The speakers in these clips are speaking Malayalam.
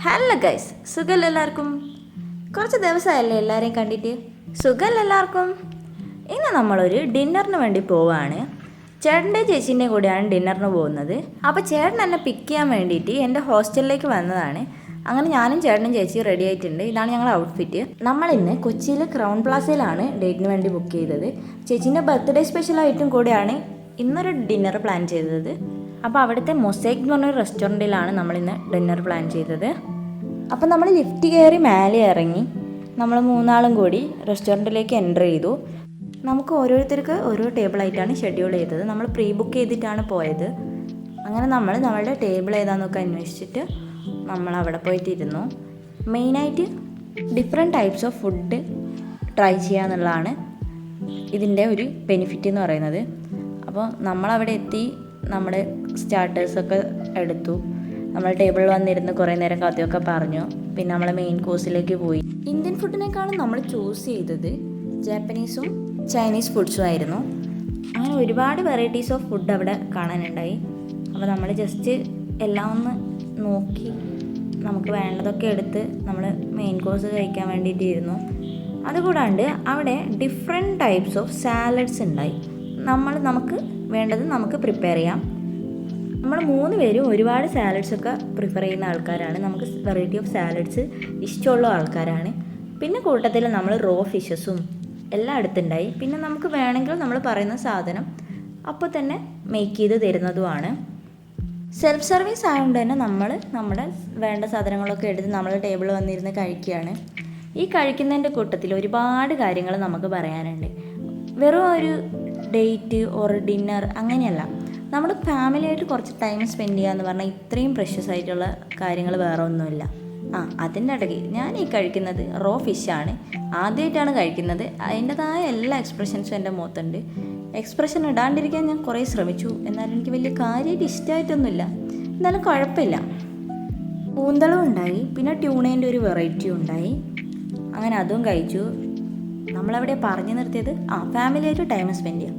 ഹലോ ഗൈസ്, സുഖമല്ല എല്ലാവർക്കും? കുറച്ച് ദിവസമായല്ലേ എല്ലാവരെയും കണ്ടിട്ട്? സുഖമല്ല എല്ലാവർക്കും? ഇന്ന് നമ്മളൊരു ഡിന്നറിന് വേണ്ടി പോവുകയാണ്. ചേട്ടൻ്റെ ചേച്ചീൻ്റെ കൂടെയാണ് ഡിന്നറിന് പോകുന്നത്. അപ്പോൾ ചേട്ടൻ എന്നെ പിക്ക് ചെയ്യാൻ വേണ്ടിയിട്ട് എൻ്റെ ഹോസ്റ്റലിലേക്ക് വന്നതാണ്. അങ്ങനെ ഞാനും ചേട്ടനും ചേച്ചിയും റെഡി ആയിട്ടുണ്ട്. ഇതാണ് ഞങ്ങളുടെ ഔട്ട്ഫിറ്റ്. നമ്മളിന്ന് കൊച്ചിയിൽ ക്രൗൺ പ്ലാസയിലാണ് ഡേറ്റിന് വേണ്ടി ബുക്ക് ചെയ്തത്. ചേച്ചീൻ്റെ ബർത്ത്ഡേ സ്പെഷ്യലായിട്ടും കൂടെയാണ് ഇന്നൊരു ഡിന്നർ പ്ലാൻ ചെയ്തത്. അപ്പോൾ അവിടുത്തെ മൊസൈക്ക് എന്ന് പറഞ്ഞൊരു റെസ്റ്റോറൻറ്റിലാണ് നമ്മളിന്ന് ഡിന്നർ പ്ലാൻ ചെയ്തത്. അപ്പോൾ നമ്മൾ ലിഫ്റ്റ് കയറി മേലെ ഇറങ്ങി നമ്മൾ മൂന്നാളും കൂടി റെസ്റ്റോറൻറ്റിലേക്ക് എൻ്റർ ചെയ്തു. നമുക്ക് ഓരോരുത്തർക്ക് ഓരോ ടേബിളായിട്ടാണ് ഷെഡ്യൂൾ ചെയ്തത്. നമ്മൾ പ്രീ ബുക്ക് ചെയ്തിട്ടാണ് പോയത്. അങ്ങനെ നമ്മളുടെ ടേബിൾ ഏതാണെന്നൊക്കെ അന്വേഷിച്ചിട്ട് നമ്മൾ അവിടെ പോയിട്ടിരുന്നു. മെയിനായിട്ട് different types of food try ചെയ്യുക എന്നുള്ളതാണ് ഇതിൻ്റെ ഒരു ബെനിഫിറ്റ് എന്ന് പറയുന്നത്. അപ്പോൾ നമ്മളവിടെ എത്തി നമ്മുടെ സ്റ്റാർട്ടേഴ്സൊക്കെ എടുത്തു. നമ്മൾ ടേബിളിൽ വന്നിരുന്ന് കുറേ നേരം കഥയൊക്കെ പറഞ്ഞു. പിന്നെ നമ്മൾ മെയിൻ കോഴ്സിലേക്ക് പോയി. ഇന്ത്യൻ ഫുഡിനേക്കാളും നമ്മൾ ചൂസ് ചെയ്തത് ജാപ്പനീസും ചൈനീസ് ഫുഡ്സും ആയിരുന്നു. അങ്ങനെ ഒരുപാട് വെറൈറ്റീസ് ഓഫ് ഫുഡ് അവിടെ കാണാനുണ്ടായി. അപ്പോൾ നമ്മൾ ജസ്റ്റ് എല്ലാം ഒന്ന് നോക്കി നമുക്ക് വേണ്ടതൊക്കെ എടുത്ത് നമ്മൾ മെയിൻ കോഴ്സ് കഴിക്കാൻ വേണ്ടിയിട്ടിരുന്നു. അതുകൂടാണ്ട് അവിടെ ഡിഫറെൻറ്റ് ടൈപ്സ് ഓഫ് സാലഡ്സ് ഉണ്ടായി. നമുക്ക് വേണ്ടത് നമുക്ക് പ്രിപ്പയർ ചെയ്യാം. നമ്മൾ 3 പേരും ഒരുപാട് സാലഡ്സൊക്കെ പ്രിഫർ ചെയ്യുന്ന ആൾക്കാരാണ്. നമുക്ക് വെറൈറ്റി ഓഫ് സാലഡ്സ് ഇഷ്ടമുള്ള ആൾക്കാരാണ്. പിന്നെ കൂട്ടത്തിൽ നമ്മൾ റോ ഫിഷസും എല്ലാം അടുത്തുണ്ടായി. പിന്നെ നമുക്ക് വേണമെങ്കിൽ നമ്മൾ പറയുന്ന സാധനം അപ്പോൾ തന്നെ മേക്ക് ചെയ്ത് തരുന്നതുമാണ്. സെൽഫ് സർവീസ് ആയതുകൊണ്ട് തന്നെ നമ്മൾ നമ്മുടെ വേണ്ട സാധനങ്ങളൊക്കെ എടുത്ത് നമ്മൾ ടേബിളിൽ വന്നിരുന്ന് കഴിക്കുകയാണ്. ഈ കഴിക്കുന്നതിൻ്റെ കൂട്ടത്തിൽ ഒരുപാട് കാര്യങ്ങൾ നമുക്ക് പറയാനുണ്ട്. വെറും ഒരു ഡേറ്റ് ഓർ ഡിന്നർ അങ്ങനെയല്ല. നമ്മുടെ ഫാമിലിയായിട്ട് കുറച്ച് ടൈം സ്പെൻഡ് ചെയ്യുക എന്ന് പറഞ്ഞാൽ ഇത്രയും പ്രഷ്യസ് ആയിട്ടുള്ള കാര്യങ്ങൾ വേറെ ഒന്നുമില്ല. അതിൻ്റെ ഇടയ്ക്ക് ഞാൻ ഈ കഴിക്കുന്നത് റോ ഫിഷാണ്. ആദ്യമായിട്ടാണ് കഴിക്കുന്നത്. അതിൻ്റെതായ എല്ലാ എക്സ്പ്രഷൻസും എൻ്റെ മുഖത്തുണ്ട്. എക്സ്പ്രഷൻ ഇടാണ്ടിരിക്കാൻ ഞാൻ കുറേ ശ്രമിച്ചു. എന്നാലും എനിക്ക് വലിയ കാര്യമായിട്ട് ഇഷ്ടമായിട്ടൊന്നുമില്ല. എന്നാലും കുഴപ്പമില്ല. കൂന്തളും ഉണ്ടായി. പിന്നെ ട്യൂണേൻ്റെ ഒരു വെറൈറ്റിയും ഉണ്ടായി. അങ്ങനെ അതും കഴിച്ചു. നമ്മളവിടെ പറഞ്ഞു നിർത്തിയത് ഫാമിലിയായിട്ട് ടൈം സ്പെൻഡ് ചെയ്യുക.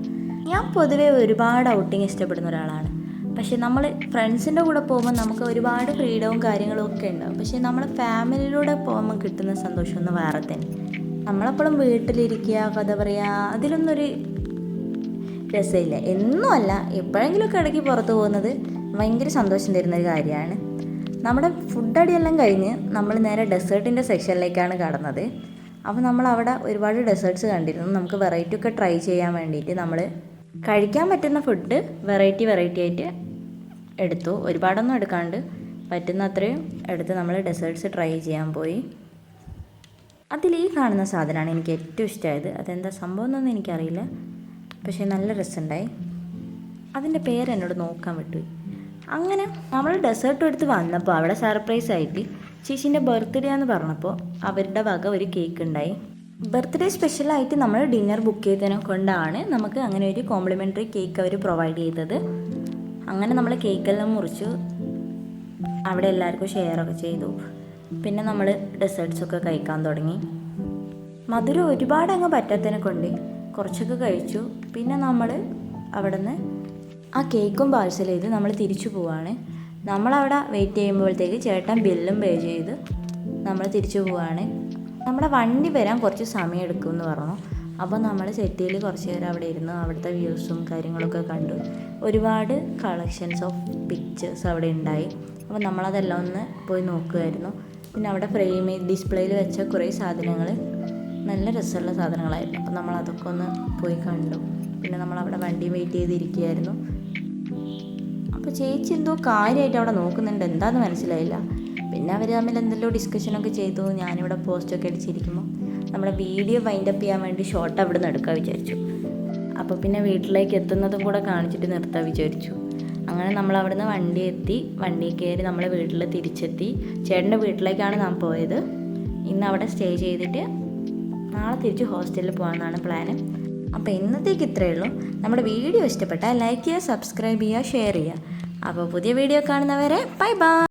ഞാൻ പൊതുവേ ഒരുപാട് ഔട്ടിങ് ഇഷ്ടപ്പെടുന്ന ഒരാളാണ്. പക്ഷേ നമ്മൾ ഫ്രണ്ട്സിൻ്റെ കൂടെ പോകുമ്പോൾ നമുക്ക് ഒരുപാട് ഫ്രീഡവും കാര്യങ്ങളും ഒക്കെ ഉണ്ടാവും. പക്ഷേ നമ്മൾ ഫാമിലിയിലൂടെ പോകുമ്പോൾ കിട്ടുന്ന സന്തോഷം ഒന്ന് വേറെ തന്നെ. നമ്മളെപ്പോഴും വീട്ടിലിരിക്കുക, കഥ പറയുക, അതിലൊന്നൊരു രസമില്ല. എന്നും അല്ല, എപ്പോഴെങ്കിലുമൊക്കെ ഇടയ്ക്ക് പുറത്ത് പോകുന്നത് ഭയങ്കര സന്തോഷം തരുന്നൊരു കാര്യമാണ്. നമ്മുടെ ഫുഡ് അടിയെല്ലാം കഴിഞ്ഞ് നമ്മൾ നേരെ ഡെസേർട്ടിൻ്റെ സെക്ഷനിലേക്കാണ് കടന്നത്. അപ്പോൾ നമ്മളവിടെ ഒരുപാട് ഡെസേർട്ട്സ് കണ്ടിരുന്നു. നമുക്ക് വെറൈറ്റി ഒക്കെ ട്രൈ ചെയ്യാൻ വേണ്ടിയിട്ട് നമ്മൾ കഴിക്കാൻ പറ്റുന്ന ഫുഡ് വെറൈറ്റി ആയിട്ട് എടുത്തു. ഒരുപാടൊന്നും എടുക്കാണ്ട് പറ്റുന്ന അത്രയും എടുത്ത് നമ്മൾ ഡെസേർട്ട്സ് ട്രൈ ചെയ്യാൻ പോയി. അതിൽ ഈ കാണുന്ന സാധനമാണ് എനിക്ക് ഏറ്റവും ഇഷ്ടമായത്. അതെന്താ സംഭവം എന്നൊന്നും എനിക്കറിയില്ല, പക്ഷേ നല്ല രസമുണ്ടായി. അതിൻ്റെ പേര് എന്നോട് നോക്കാൻ വിട്ടു. അങ്ങനെ നമ്മൾ ഡെസേർട്ടും എടുത്ത് വന്നപ്പോൾ അവിടെ സർപ്രൈസ് ആയിട്ട് ചേച്ചീൻ്റെ ബർത്ത്ഡേ എന്ന് പറഞ്ഞപ്പോൾ അവരുടെ വക ഒരു കേക്ക് ഉണ്ടായി. ബർത്ത്ഡേ സ്പെഷ്യലായിട്ട് നമ്മൾ ഡിന്നർ ബുക്ക് ചെയ്തതിനെ കൊണ്ടാണ് നമുക്ക് അങ്ങനെ ഒരു കോംപ്ലിമെൻ്ററി കേക്ക് അവർ പ്രൊവൈഡ് ചെയ്തത്. അങ്ങനെ നമ്മൾ കേക്കെല്ലാം മുറിച്ചു അവിടെ എല്ലാവർക്കും ഷെയറൊക്കെ ചെയ്തു. പിന്നെ നമ്മൾ ഡെസേർട്ട്സൊക്കെ കഴിക്കാൻ തുടങ്ങി. മധുരം ഒരുപാട് അങ്ങ് പറ്റാത്തതിനെ കൊണ്ട് കുറച്ചൊക്കെ കഴിച്ചു. പിന്നെ നമ്മൾ അവിടെ നിന്ന് ആ കേക്കും പാഴ്സൽ ചെയ്ത് നമ്മൾ തിരിച്ചു പോവാണ്. നമ്മളവിടെ വെയിറ്റ് ചെയ്യുമ്പോഴത്തേക്ക് ചേട്ടൻ ബില്ലും പേ ചെയ്ത് നമ്മൾ തിരിച്ചു പോവാണ്. നമ്മുടെ വണ്ടി വരാൻ കുറച്ച് സമയം എടുക്കുമെന്ന് പറഞ്ഞു. അപ്പോൾ നമ്മൾ സെറ്റിയിൽ കുറച്ച് നേരം അവിടെ ഇരുന്ന് അവിടുത്തെ വ്യൂസും കാര്യങ്ങളൊക്കെ കണ്ടു. ഒരുപാട് കളക്ഷൻസ് ഓഫ് പിക്ചേഴ്സ് അവിടെ ഉണ്ടായി. അപ്പോൾ നമ്മളതെല്ലാം ഒന്ന് പോയി നോക്കുമായിരുന്നു. പിന്നെ അവിടെ ഡിസ്പ്ലേയിൽ വെച്ച കുറേ സാധനങ്ങൾ നല്ല രസമുള്ള സാധനങ്ങളായിരുന്നു. അപ്പോൾ നമ്മളതൊക്കെ ഒന്ന് പോയി കണ്ടു. പിന്നെ നമ്മളവിടെ വണ്ടി വെയിറ്റ് ചെയ്തിരിക്കുകയായിരുന്നു. അപ്പോൾ ചേച്ചി എന്തോ കാര്യമായിട്ട് അവിടെ നോക്കുന്നുണ്ട്, എന്താണെന്ന് മനസ്സിലായില്ല. പിന്നെ അവർ തമ്മിൽ എന്തെല്ലോ ഡിസ്കഷനൊക്കെ ചെയ്തു. ഞാനിവിടെ പോസ്റ്റൊക്കെ അടിച്ചിരിക്കുമ്പോൾ നമ്മുടെ വീഡിയോ വൈൻഡപ്പ് ചെയ്യാൻ വേണ്ടി ഷോർട്ട് അവിടെ നിന്ന് എടുക്കാൻ വിചാരിച്ചു. അപ്പോൾ പിന്നെ വീട്ടിലേക്ക് എത്തുന്നതും കൂടെ കാണിച്ചിട്ട് നിർത്താൻ വിചാരിച്ചു. അങ്ങനെ നമ്മൾ അവിടെ നിന്ന് വണ്ടി കയറി നമ്മളെ വീട്ടിൽ തിരിച്ചെത്തി. ചേട്ടൻ്റെ വീട്ടിലേക്കാണ് ഞാൻ പോയത്. ഇന്ന് അവിടെ സ്റ്റേ ചെയ്തിട്ട് നാളെ തിരിച്ച് ഹോസ്റ്റലിൽ പോകാമെന്നാണ് പ്ലാന്. അപ്പോൾ ഇന്നത്തേക്ക് ഇത്രയേ ഉള്ളൂ. നമ്മുടെ വീഡിയോ ഇഷ്ടപ്പെട്ടാൽ ലൈക്ക് ചെയ്യുക, സബ്സ്ക്രൈബ് ചെയ്യുക, ഷെയർ ചെയ്യുക. അപ്പോൾ പുതിയ വീഡിയോ കാണുന്നവരെ ബൈ ബൈ.